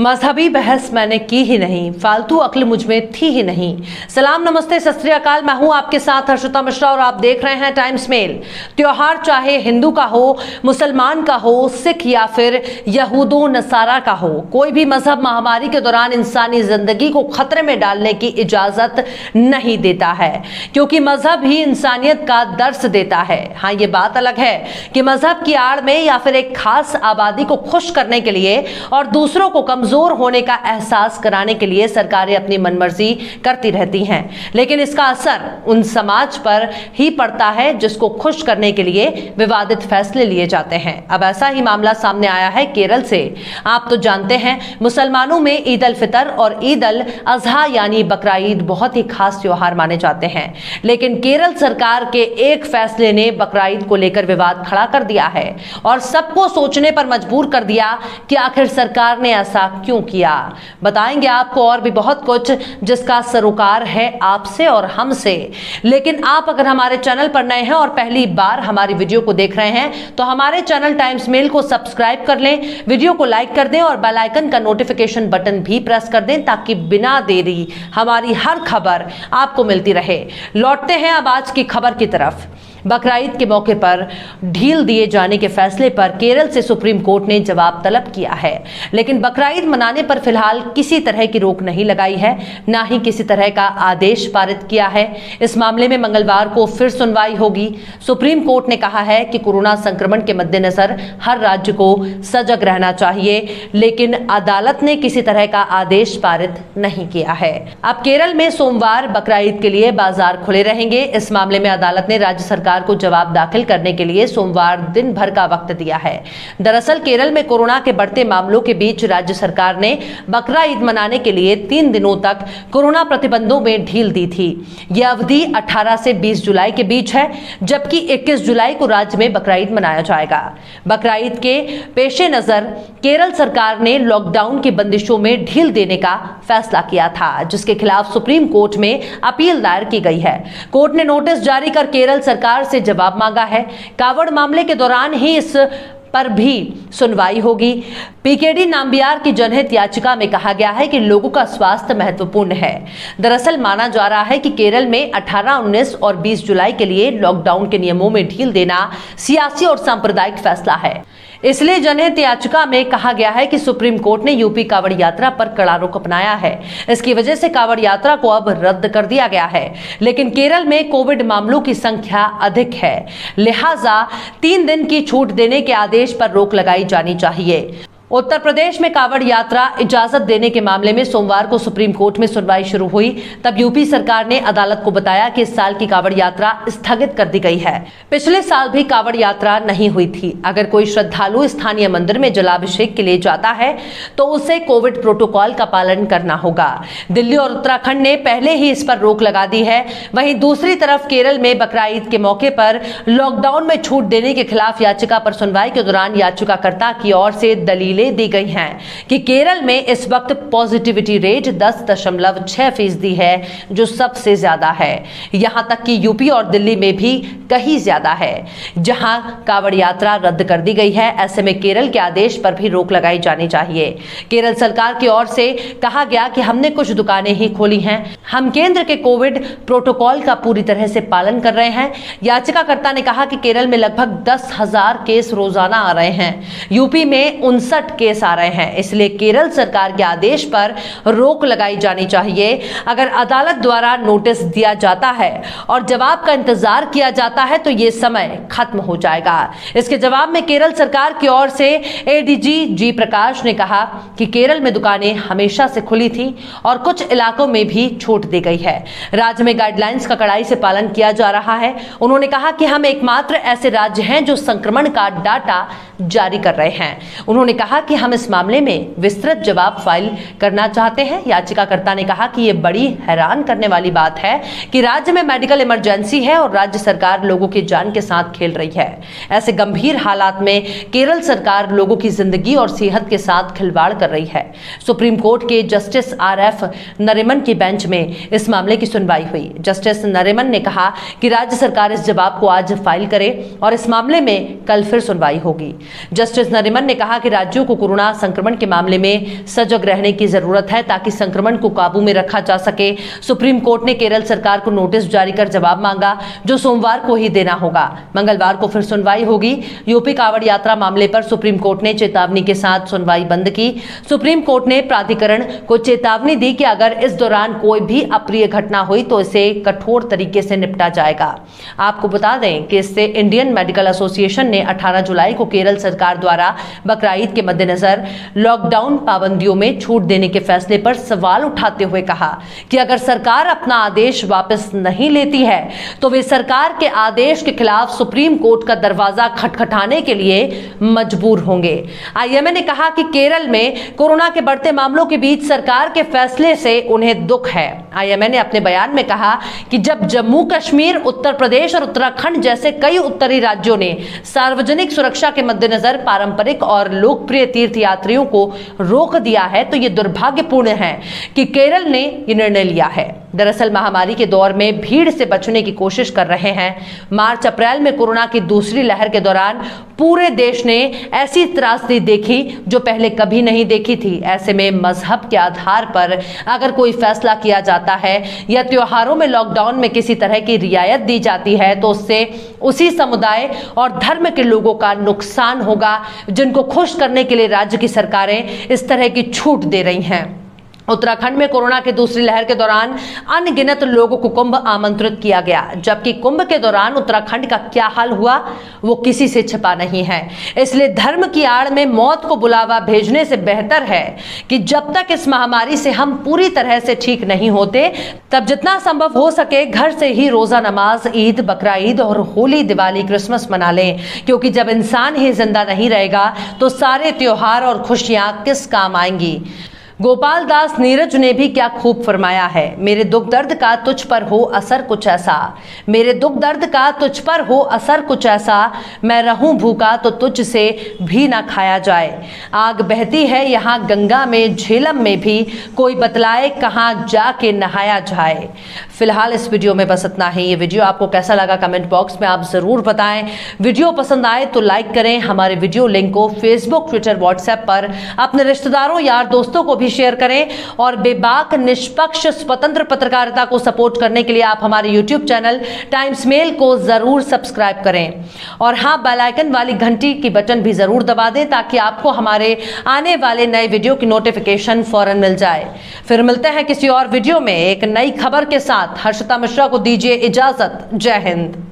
मजहबी बहस मैंने की ही नहीं, फालतू अक्ल मुझ में थी ही नहीं। सलाम नमस्ते सत श्री अकाल, मैं हूं आपके साथ हर्षिता मिश्रा और आप देख रहे हैं टाइम्स मेल। त्योहार चाहे हिंदू का हो, मुसलमान का हो, सिख या फिर यहूदो नसारा का हो, कोई भी मजहब महामारी के दौरान इंसानी जिंदगी को खतरे में डालने की इजाजत नहीं देता है, क्योंकि मजहब ही इंसानियत का दर्स देता है। हाँ, ये बात अलग है कि मजहब की आड़ में या फिर एक खास आबादी को खुश करने के लिए और दूसरों को कमजोर होने का एहसास कराने के लिए सरकारें अपनी मनमर्जी करती रहती हैं, लेकिन इसका असर उन समाज पर ही पड़ता है जिसको खुश करने के लिए विवादित फैसले लिए जाते हैं। अब ऐसा ही मामला सामने आया है केरल से। आप तो जानते हैं, मुसलमानों में ईद अल फितर और ईद अल अजहा यानी बकरा ईद बहुत ही खास त्योहार माने जाते हैं, लेकिन केरल सरकार के एक फैसले ने बकरा ईद को लेकर विवाद खड़ा कर दिया है और सबको सोचने पर मजबूर कर दिया कि आखिर सरकार ने ऐसा क्यों किया। बताएंगे आपको और भी बहुत कुछ जिसका सरोकार है आपसे और हमसे। लेकिन आप अगर हमारे चैनल पर नए हैं और पहली बार हमारी वीडियो को देख रहे हैं तो हमारे चैनल टाइम्स मेल को सब्सक्राइब कर लें, वीडियो को लाइक कर दें और बेल आइकन का नोटिफिकेशन बटन भी प्रेस कर दें ताकि बिना देरी हमारी हर खबर आपको मिलती रहे। लौटते हैं अब आज की खबर की तरफ। बकरा ईद के मौके पर ढील दिए जाने के फैसले पर केरल से सुप्रीम कोर्ट ने जवाब तलब किया है, लेकिन बकरा ईद मनाने पर फिलहाल किसी तरह की रोक नहीं लगाई है, ना ही किसी तरह का आदेश पारित किया है। इस मामले में मंगलवार को फिर सुनवाई होगी। सुप्रीम कोर्ट ने कहा है कि कोरोना संक्रमण के मद्देनजर हर राज्य को सजग रहना चाहिए, लेकिन अदालत ने किसी तरह का आदेश पारित नहीं किया है। अब केरल में सोमवार बकरा ईद के लिए बाजार खुले रहेंगे। इस मामले में अदालत ने राज्य सरकार को जवाब दाखिल करने के लिए सोमवार दिन भर का वक्त दिया है। दरअसल केरल में कोरोना के बढ़ते मामलों के बीच राज्य सरकार ने बकरा ईद मनाने के लिए 3 दिनों तक कोरोना प्रतिबंधों में ढील दी थी। यह अवधि 18 से 20 जुलाई के बीच है, जबकि 21 जुलाई को राज्य में बकरा ईद मनाया जाएगा। बकरा ईद के पेशे नजर केरल सरकार ने लॉकडाउन की बंदिशों में ढील देने का फैसला किया था, जिसके खिलाफ सुप्रीम कोर्ट में अपील दायर की गई है। कोर्ट ने नोटिस जारी कर केरल सरकार से जवाब मांगा है। कावड़ मामले के दौरान ही इस पर भी सुनवाई होगी। पीकेडी नाम्बियार की जनहित याचिका में कहा गया है कि लोगों का स्वास्थ्य महत्वपूर्ण है। दरअसल माना जा रहा है कि केरल में 18, 19 और 20 जुलाई के लिए लॉकडाउन के नियमों में ढील देना सियासी और सांप्रदायिक फैसला है। इसलिए जनहित याचिका में कहा गया है कि सुप्रीम कोर्ट ने यूपी कावड़ यात्रा पर कड़ा रुख अपनाया है। इसकी वजह से कावड़ यात्रा को अब रद्द कर दिया गया है, लेकिन केरल में कोविड मामलों की संख्या अधिक है, लिहाजा 3 दिन की छूट देने के आदेश पर रोक लगाई जानी चाहिए। उत्तर प्रदेश में कावड़ यात्रा इजाजत देने के मामले में सोमवार को सुप्रीम कोर्ट में सुनवाई शुरू हुई। तब यूपी सरकार ने अदालत को बताया कि इस साल की कावड़ यात्रा स्थगित कर दी गई है। पिछले साल भी कावड़ यात्रा नहीं हुई थी। अगर कोई श्रद्धालु स्थानीय मंदिर में जलाभिषेक के लिए जाता है तो उसे कोविड प्रोटोकॉल का पालन करना होगा। दिल्ली और उत्तराखंड ने पहले ही इस पर रोक लगा दी है। वहीं दूसरी तरफ केरल में बकरा ईद के मौके पर लॉकडाउन में छूट देने के खिलाफ याचिका पर सुनवाई के दौरान याचिकाकर्ता की ओर से दलीलें दी गई हैं कि केरल में इस वक्त पॉजिटिविटी रेट 10.6% है, जो सबसे ज्यादा है। यहां तक कि यूपी और दिल्ली में भी कहीं ज्यादा है, जहां कावड़ यात्रा रद्द कर दी गई है। ऐसे में केरल के आदेश पर भी रोक लगाई जानी चाहिए। केरल सरकार की ओर से कहा गया कि हमने कुछ दुकानें ही खोली हैं, हम केंद्र के कोविड प्रोटोकॉल का पूरी तरह से पालन कर रहे हैं। याचिकाकर्ता ने कहा कि केरल में लगभग 10,000 केस रोजाना आ रहे हैं, यूपी में 59 केस आ रहे हैं, इसलिए केरल सरकार के आदेश पर रोक लगाई जानी चाहिए। अगर अदालत द्वारा नोटिस दिया जाता है और जवाब का इंतजार किया जाता है तो यह समय खत्म हो जाएगा। इसके जवाब में केरल सरकार की ओर से एडीजी जी प्रकाश ने कहा कि केरल में दुकानें हमेशा से खुली थी और कुछ इलाकों में भी छूट दी गई है। राज्य में गाइडलाइंस का कड़ाई से पालन किया जा रहा है। उन्होंने कहा कि हम एकमात्र ऐसे राज्य हैं जो संक्रमण का डाटा जारी कर रहे हैं। उन्होंने कहा कि हम इस मामले में विस्तृत जवाब फाइल करना चाहते हैं। याचिकाकर्ता ने कहा कि यह बड़ी हैरान करने वाली बात है कि राज्य में मेडिकल इमरजेंसी है और राज्य सरकार लोगों की जान के साथ खेल रही है। ऐसे गंभीर हालात में केरल सरकार लोगों की जिंदगी और सेहत के साथ खिलवाड़ कर रही है। सुप्रीम कोर्ट के जस्टिस RF नरिमन की बेंच में इस मामले की सुनवाई हुई। जस्टिस नरिमन ने कहा कि राज्य सरकार इस जवाब को आज फाइल करे और इस मामले में कल फिर सुनवाई होगी। जस्टिस नरिमन ने कहा कि राज्यों राज्यों को कोरोना संक्रमण के मामले में सजग रहने की जरूरत है ताकि संक्रमण को काबू में रखा जा सके। सुप्रीम कोर्ट ने केरल सरकार को नोटिस जारी कर जवाब मांगा, जो सोमवार को ही देना होगा। मंगलवार को फिर सुनवाई होगी। यूपी कांवड़ यात्रा मामले पर सुप्रीम कोर्ट ने चेतावनी के साथ सुनवाई बंद की। सुप्रीम कोर्ट ने प्राधिकरण को चेतावनी दी कि अगर इस दौरान कोई भी अप्रिय घटना हुई तो इसे कठोर तरीके से निपटा जाएगा। आपको बता दें कि इससे इंडियन मेडिकल एसोसिएशन ने 18 जुलाई को केरल सरकार द्वारा बकरीद के मद्देनजर लॉकडाउन पाबंदियों में छूट देने के फैसले पर सवाल उठाते हुए कहा कि अगर सरकार अपना आदेश वापस नहीं लेती है तो वे सरकार के आदेश के खिलाफ सुप्रीम कोर्ट का दरवाजा खटखटाने के लिए मजबूर होंगे। आईएमए ने कहा कि केरल में कोरोना के बढ़ते मामलों के बीच सरकार के फैसले से उन्हें दुख है। आईएमए ने अपने बयान में कहा कि जब जम्मू कश्मीर, उत्तर प्रदेश और उत्तराखंड जैसे कई उत्तरी राज्यों ने सार्वजनिक सुरक्षा के मद्देनजर पारंपरिक और लोकप्रिय तीर्थ यात्रियों को रोक दिया है तो यह दुर्भाग्यपूर्ण है कि केरल ने यह निर्णय लिया है। दरअसल महामारी के दौर में भीड़ से बचने की कोशिश कर रहे हैं। मार्च अप्रैल में कोरोना की दूसरी लहर के दौरान पूरे देश ने ऐसी त्रासदी देखी जो पहले कभी नहीं देखी थी। ऐसे में मजहब के आधार पर अगर कोई फैसला किया जाता है या त्योहारों में लॉकडाउन में किसी तरह की रियायत दी जाती है तो उससे उसी समुदाय और धर्म के लोगों का नुकसान होगा, जिनको खुश करने के लिए राज्य की सरकारें इस तरह की छूट दे रही हैं। उत्तराखंड में कोरोना की दूसरी लहर के दौरान अनगिनत लोगों को कुंभ आमंत्रित किया गया, जबकि कुंभ के दौरान उत्तराखंड का क्या हाल हुआ वो किसी से छिपा नहीं है। इसलिए धर्म की आड़ में मौत को बुलावा भेजने से बेहतर है कि जब तक इस महामारी से हम पूरी तरह से ठीक नहीं होते तब जितना संभव हो सके घर से ही रोजा नमाज, ईद, बकरीद और होली, दिवाली, क्रिसमस मना लें, क्योंकि जब इंसान ही जिंदा नहीं रहेगा तो सारे त्योहार और खुशियां किस काम आएंगी। गोपाल दास नीरज ने भी क्या खूब फरमाया है, मेरे दुख दर्द का तुझ पर हो असर कुछ ऐसा, मेरे दुख दर्द का तुझ पर हो असर कुछ ऐसा, मैं रहूं भूखा तो तुझ से भी ना खाया जाए। आग बहती है यहाँ गंगा में, झेलम में भी, कोई बतलाए कहाँ जाके नहाया जाए। फिलहाल इस वीडियो में बस इतना ही। ये वीडियो आपको कैसा लगा कमेंट बॉक्स में आप जरूर बताएं। वीडियो पसंद आए तो लाइक करें। हमारे वीडियो लिंक को फेसबुक, ट्विटर, व्हाट्सएप पर अपने रिश्तेदारों, यार दोस्तों को भी शेयर करें और बेबाक, निष्पक्ष, स्वतंत्र पत्रकारिता को सपोर्ट करने के लिए आप हमारे यूट्यूब चैनल टाइम्स मेल को जरूर सब्सक्राइब करें और हाँ, बेल आइकन वाली घंटी की बटन भी जरूर दबा दें ताकि आपको हमारे आने वाले नए वीडियो की नोटिफिकेशन फौरन मिल जाए। फिर मिलते हैं किसी और वीडियो में एक नई खबर के साथ। हर्षिता मिश्रा को दीजिए इजाजत। जय हिंद।